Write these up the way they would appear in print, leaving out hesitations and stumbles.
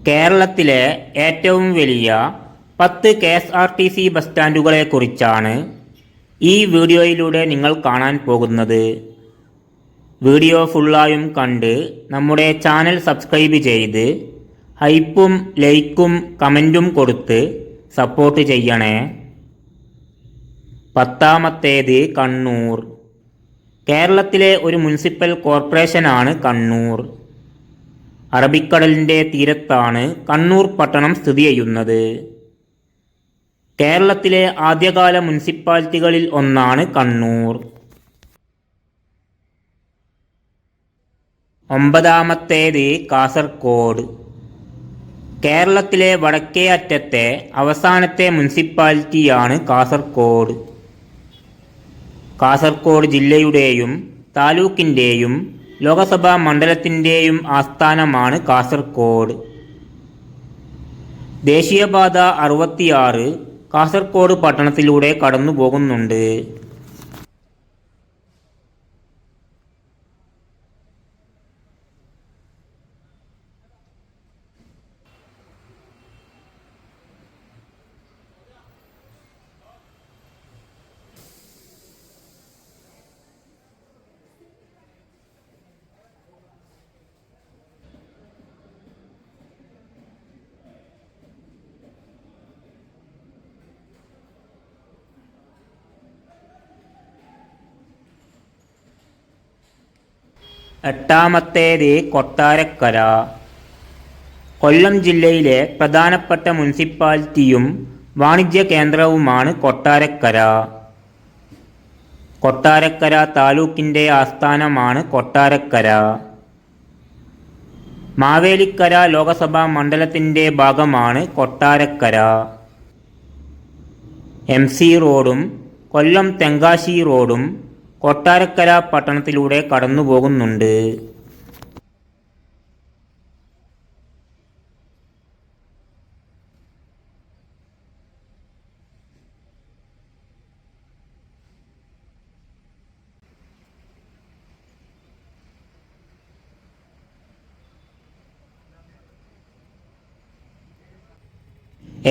കേരളത്തിലെ ഏറ്റവും വലിയ 10 KSRTC ബസ് സ്റ്റാൻഡുകളെക്കുറിച്ചാണ് ഈ വീഡിയോയിലൂടെ നിങ്ങൾ കാണാൻ പോകുന്നത്. വീഡിയോ ഫുള്ളായും കണ്ട് നമ്മുടെ ചാനൽ സബ്സ്ക്രൈബ് ചെയ്ത് ഹൈപ്പും ലൈക്കും കമൻറ്റും കൊടുത്ത് സപ്പോർട്ട് ചെയ്യണേ. 10ാമത്തേത് കണ്ണൂർ. കേരളത്തിലെ ഒരു മുനിസിപ്പൽ കോർപ്പറേഷനാണ് കണ്ണൂർ. അറബിക്കടലിൻ്റെ തീരത്താണ് കണ്ണൂർ പട്ടണം സ്ഥിതി ചെയ്യുന്നത്. കേരളത്തിലെ ആദ്യകാല മുനിസിപ്പാലിറ്റികളിൽ ഒന്നാണ് കണ്ണൂർ. 9ാമത്തേത് കാസർഗോഡ്. കേരളത്തിലെ വടക്കേ അറ്റത്തെ അവസാനത്തെ മുനിസിപ്പാലിറ്റിയാണ് കാസർഗോഡ്. കാസർഗോഡ് ജില്ലയുടെയും താലൂക്കിൻ്റെയും ലോകസഭാ മണ്ഡലത്തിൻ്റെയും ആസ്ഥാനമാണ് കാസർഗോഡ്. ദേശീയപാത 66 കാസർഗോഡ് പട്ടണത്തിലൂടെ കടന്നു പോകുന്നുണ്ട്. എട്ടാമത്തേത് കൊട്ടാരക്കര. കൊല്ലം ജില്ലയിലെ പ്രധാനപ്പെട്ട മുനിസിപ്പാലിറ്റിയും വാണിജ്യ കേന്ദ്രവുമാണ് കൊട്ടാരക്കര. കൊട്ടാരക്കര താലൂക്കിൻ്റെ ആസ്ഥാനമാണ് കൊട്ടാരക്കര. മാവേലിക്കര ലോകസഭാ മണ്ഡലത്തിൻ്റെ ഭാഗമാണ് കൊട്ടാരക്കര. MC റോഡും കൊല്ലം തെങ്കാശി റോഡും കൊട്ടാരക്കര പട്ടണത്തിലൂടെ കടന്നു പോകുന്നുണ്ട്.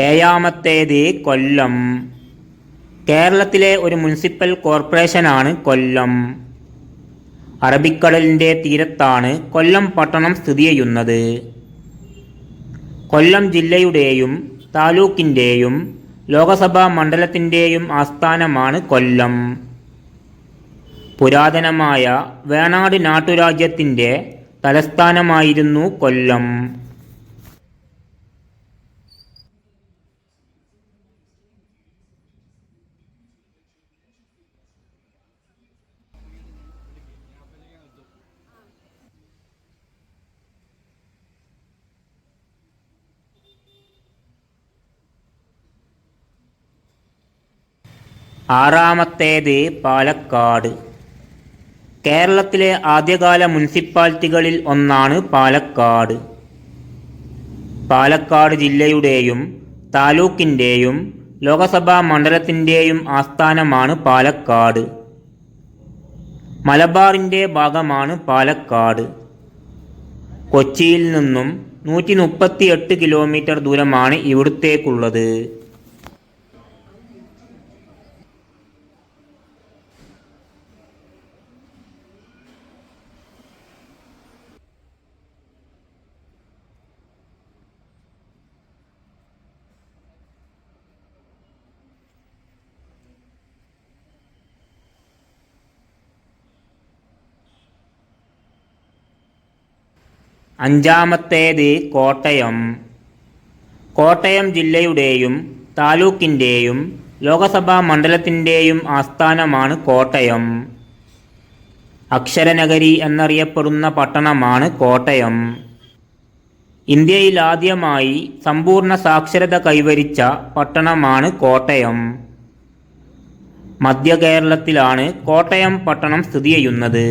ഏഴാമത്തേത് കൊല്ലം. കേരളത്തിലെ ഒരു മുനിസിപ്പൽ കോർപ്പറേഷനാണ് കൊല്ലം. അറബിക്കടലിൻ്റെ തീരത്താണ് കൊല്ലം പട്ടണം സ്ഥിതി ചെയ്യുന്നത്. കൊല്ലം ജില്ലയുടെയും താലൂക്കിൻ്റെയും ലോകസഭാ മണ്ഡലത്തിൻ്റെയും ആസ്ഥാനമാണ് കൊല്ലം. പുരാതനമായ വേണാട് നാട്ടുരാജ്യത്തിൻ്റെ തലസ്ഥാനമായിരുന്നു കൊല്ലം. ആറാമത്തേത് പാലക്കാട്. കേരളത്തിലെ ആദ്യകാല മുനിസിപ്പാലിറ്റികളിൽ ഒന്നാണ് പാലക്കാട്. പാലക്കാട് ജില്ലയുടെയും താലൂക്കിൻ്റെയും ലോകസഭാ മണ്ഡലത്തിൻ്റെയും ആസ്ഥാനമാണ് പാലക്കാട്. മലബാറിൻ്റെ ഭാഗമാണ് പാലക്കാട്. കൊച്ചിയിൽ നിന്നും 138 കിലോമീറ്റർ ദൂരമാണ് ഇവിടത്തേക്കുള്ളത്. അഞ്ചാമത്തേത് കോട്ടയം. കോട്ടയം ജില്ലയുടെയും താലൂക്കിൻ്റെയും ലോകസഭാ മണ്ഡലത്തിൻ്റെയും ആസ്ഥാനമാണ് കോട്ടയം. അക്ഷരനഗരി എന്നറിയപ്പെടുന്ന പട്ടണമാണ് കോട്ടയം. ഇന്ത്യയിൽ ആദ്യമായി സമ്പൂർണ്ണ സാക്ഷരത കൈവരിച്ച പട്ടണമാണ് കോട്ടയം. മധ്യ കേരളത്തിലാണ് കോട്ടയം പട്ടണം സ്ഥിതി ചെയ്യുന്നത്.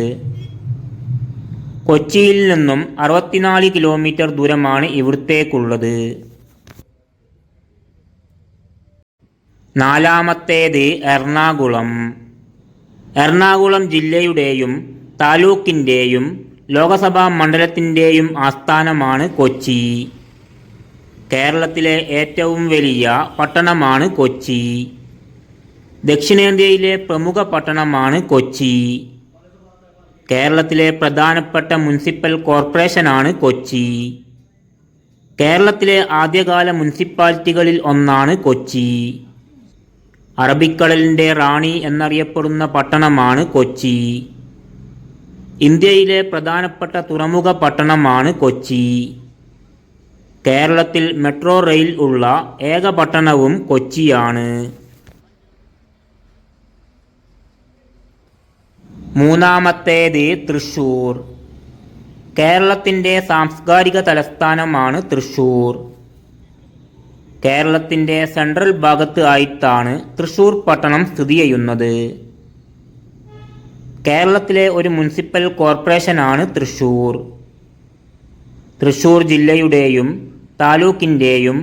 കൊച്ചിയിൽ നിന്നും 64 കിലോമീറ്റർ ദൂരമാണ് ഇവിടത്തേക്കുള്ളത്. നാലാമത്തേത് എറണാകുളം. എറണാകുളം ജില്ലയുടെയും താലൂക്കിൻ്റെയും ലോകസഭാ മണ്ഡലത്തിൻ്റെയും ആസ്ഥാനമാണ് കൊച്ചി. കേരളത്തിലെ ഏറ്റവും വലിയ പട്ടണമാണ് കൊച്ചി. ദക്ഷിണേന്ത്യയിലെ പ്രമുഖ പട്ടണമാണ് കൊച്ചി. കേരളത്തിലെ പ്രധാനപ്പെട്ട മുനിസിപ്പൽ കോർപ്പറേഷനാണ് കൊച്ചി. കേരളത്തിലെ ആദ്യകാല മുനിസിപ്പാലിറ്റികളിൽ ഒന്നാണ് കൊച്ചി. അറബിക്കടലിൻ്റെ റാണി എന്നറിയപ്പെടുന്ന പട്ടണമാണ് കൊച്ചി. ഇന്ത്യയിലെ പ്രധാനപ്പെട്ട തുറമുഖ പട്ടണമാണ് കൊച്ചി. കേരളത്തിൽ മെട്രോ റെയിൽ ഉള്ള ഏക പട്ടണവും കൊച്ചിയാണ്. മൂന്നാമത്തേത് തൃശ്ശൂർ. കേരളത്തിൻ്റെ സാംസ്കാരിക തലസ്ഥാനമാണ് തൃശ്ശൂർ. കേരളത്തിൻ്റെ സെൻട്രൽ ഭാഗത്ത് ആയിട്ടാണ് തൃശ്ശൂർ പട്ടണം സ്ഥിതി ചെയ്യുന്നത്. കേരളത്തിലെ ഒരു മുനിസിപ്പൽ കോർപ്പറേഷനാണ് തൃശ്ശൂർ. തൃശ്ശൂർ ജില്ലയുടെയും താലൂക്കിൻ്റെയും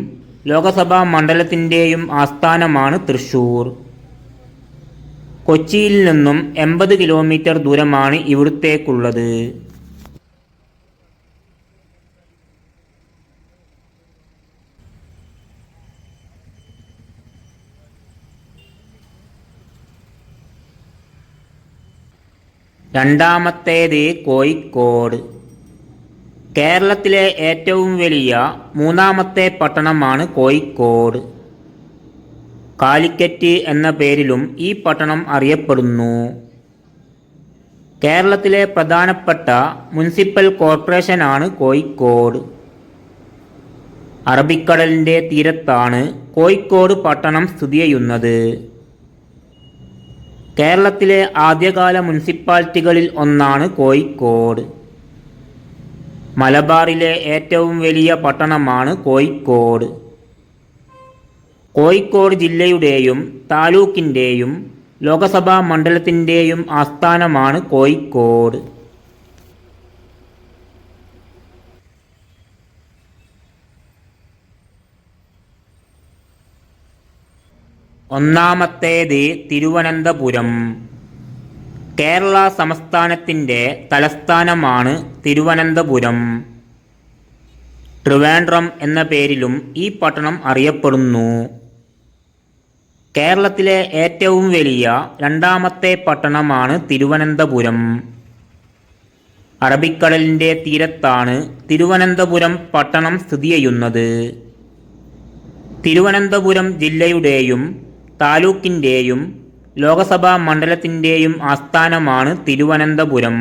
ലോകസഭാ മണ്ഡലത്തിൻ്റെയും ആസ്ഥാനമാണ് തൃശ്ശൂർ. കൊച്ചിയിൽ നിന്നും 80 കിലോമീറ്റർ ദൂരമാണ് ഇവിടത്തേക്കുള്ളത്. രണ്ടാമത്തേത് കോഴിക്കോട്. കേരളത്തിലെ ഏറ്റവും വലിയ മൂന്നാമത്തെ പട്ടണമാണ് കോഴിക്കോട്. കാലിക്കറ്റ് എന്ന പേരിലും ഈ പട്ടണം അറിയപ്പെടുന്നു. കേരളത്തിലെ പ്രധാനപ്പെട്ട മുനിസിപ്പൽ കോർപ്പറേഷനാണ് കോഴിക്കോട്. അറബിക്കടലിൻ്റെ തീരത്താണ് കോഴിക്കോട് പട്ടണം സ്ഥിതി ചെയ്യുന്നത്. കേരളത്തിലെ ആദ്യകാല മുനിസിപ്പാലിറ്റികളിൽ ഒന്നാണ് കോഴിക്കോട്. മലബാറിലെ ഏറ്റവും വലിയ പട്ടണമാണ് കോഴിക്കോട്. കോഴിക്കോട് ജില്ലയുടെയും താലൂക്കിൻ്റെയും ലോകസഭാ മണ്ഡലത്തിൻ്റെയും ആസ്ഥാനമാണ് കോഴിക്കോട്. ഒന്നാമത്തേത് തിരുവനന്തപുരം. കേരള സംസ്ഥാനത്തിൻ്റെ തലസ്ഥാനമാണ് തിരുവനന്തപുരം. ട്രിവാൻഡ്രം എന്ന പേരിലും ഈ പട്ടണം അറിയപ്പെടുന്നു. കേരളത്തിലെ ഏറ്റവും വലിയ രണ്ടാമത്തെ പട്ടണമാണ് തിരുവനന്തപുരം. അറബിക്കടലിൻ്റെ തീരത്താണ് തിരുവനന്തപുരം പട്ടണം സ്ഥിതി ചെയ്യുന്നത്. തിരുവനന്തപുരം ജില്ലയുടെയും താലൂക്കിൻ്റെയും ലോകസഭാ മണ്ഡലത്തിൻ്റെയും ആസ്ഥാനമാണ് തിരുവനന്തപുരം.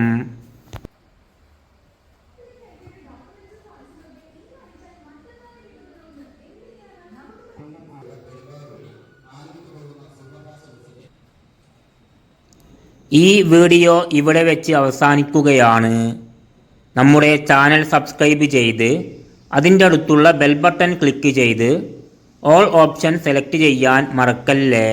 ഈ വീഡിയോ ഇവിടെ വെച്ച് അവസാനിക്കുകയാണ്. നമ്മുടെ ചാനൽ സബ്സ്ക്രൈബ് ചെയ്ത് അതിൻ്റെ അടുത്തുള്ള ബെൽ ബട്ടൺ ക്ലിക്ക് ചെയ്ത് ഓൾ ഓപ്ഷൻ സെലക്ട് ചെയ്യാൻ മറക്കല്ലേ.